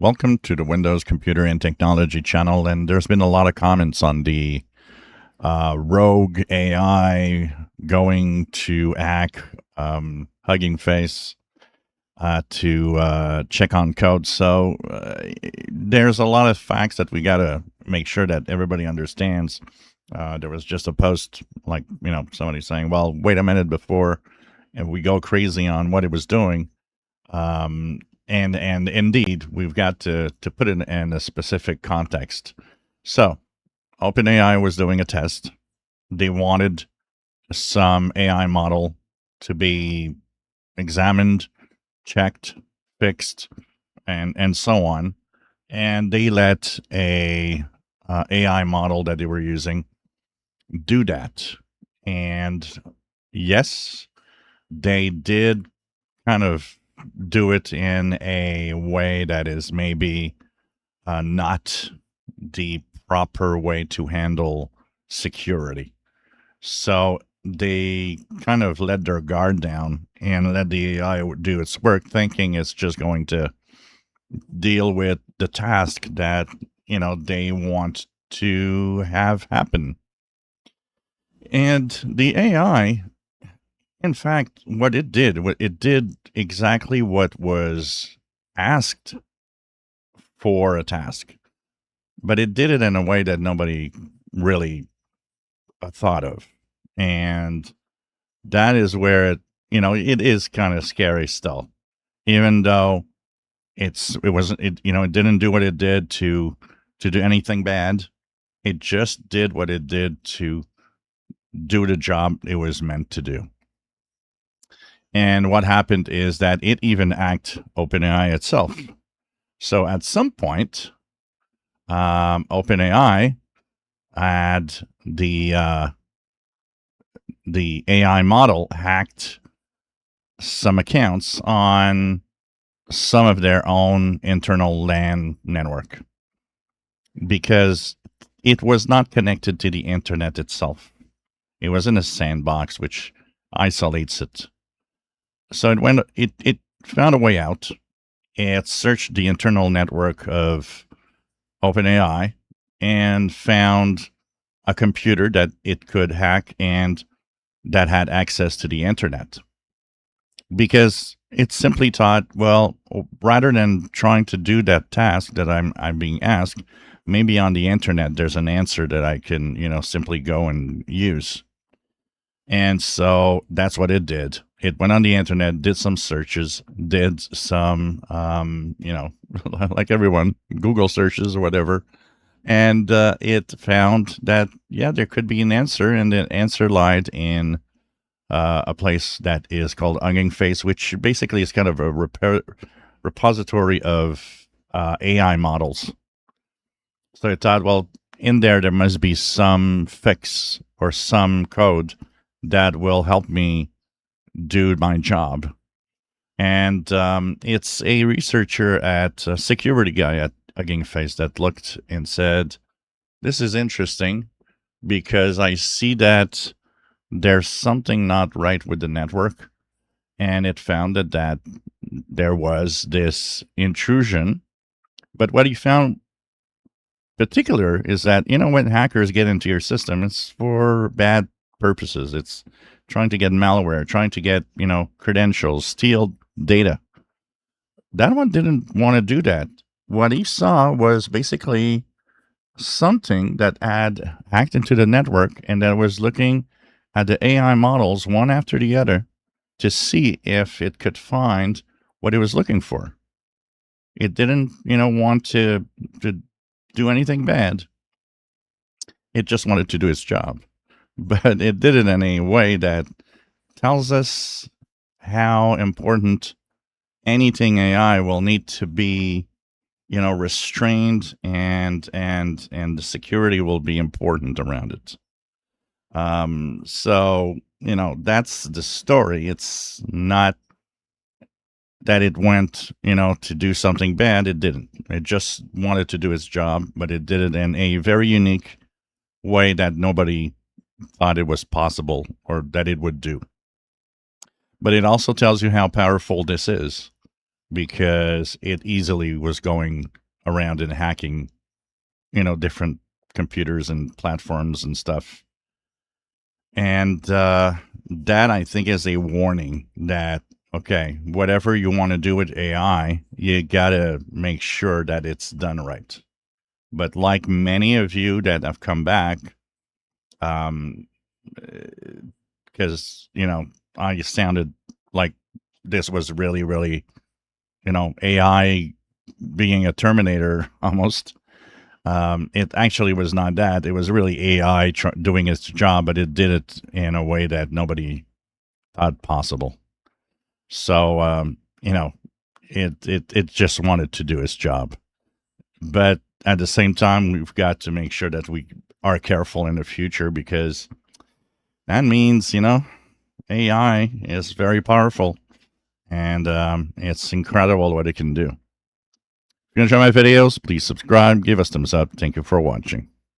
Welcome to the Windows Computer and Technology channel. And there's been a lot of comments on the rogue AI going to hack Hugging Face to check on code. So there's a lot of facts that we got to make sure that everybody understands. There was just a post like, somebody saying, well, wait a minute before and we go crazy on what it was doing. And indeed, we've got to put it in a specific context. So OpenAI was doing a test. They wanted some AI model to be examined, checked, fixed, and so on. And they let a AI model that they were using do that. And yes, they did kind of do it in a way that is maybe not the proper way to handle security. So they kind of let their guard down and let the AI do its work, thinking it's just going to deal with the task that, they want to have happen. And the AI, in fact, what it did exactly what was asked for a task, but it did it in a way that nobody really thought of. And that is where it is kind of scary still, even though it didn't do what it did to do anything bad. It just did what it did to do the job it was meant to do. And what happened is that it even hacked OpenAI itself. So at some point, OpenAI had the AI model hacked some accounts on some of their own internal LAN network because it was not connected to the internet itself. It was in a sandbox which isolates it. So it found a way out. It searched the internal network of OpenAI and found a computer that it could hack and that had access to the internet. Because it simply thought, well, rather than trying to do that task that I'm being asked, maybe on the internet there's an answer that I can, simply go and use. And so that's what it did. It went on the internet, did some searches, did some, like everyone, Google searches or whatever. And it found that, there could be an answer. And the answer lied in a place that is called Hugging Face, which basically is kind of a repository of AI models. So I thought, well, in there must be some fix or some code that will help me do my job. And it's a researcher a security guy at Hugging Face that looked and said, this is interesting because I see that there's something not right with the network. And it found that there was this intrusion. But what he found particular is that, when hackers get into your system, it's for bad purposes. It's trying to get malware, trying to get, credentials, steal data. That one didn't want to do that. What he saw was basically something that had hacked into the network and that was looking at the AI models one after the other to see if it could find what it was looking for. It didn't, want to do anything bad. It just wanted to do its job. But it did it in a way that tells us how important anything AI will need to be, restrained and the security will be important around it. So, that's the story. It's not that it went, to do something bad. It didn't. It just wanted to do its job, but it did it in a very unique way that nobody thought it was possible or that it would do. But it also tells you how powerful this is, because it easily was going around and hacking, different computers and platforms and stuff. And that, I think, is a warning that, okay, whatever you want to do with AI, you got to make sure that it's done right. But like many of you that have come back, um, because, I sounded like this was really, really, AI being a Terminator almost. It actually was not that. It was really AI doing its job, but it did it in a way that nobody thought possible. So, it just wanted to do its job. But at the same time, we've got to make sure that we are careful in the future, because that means, AI is very powerful, and it's incredible what it can do. If you enjoy my videos, please subscribe, give us thumbs up. Thank you for watching.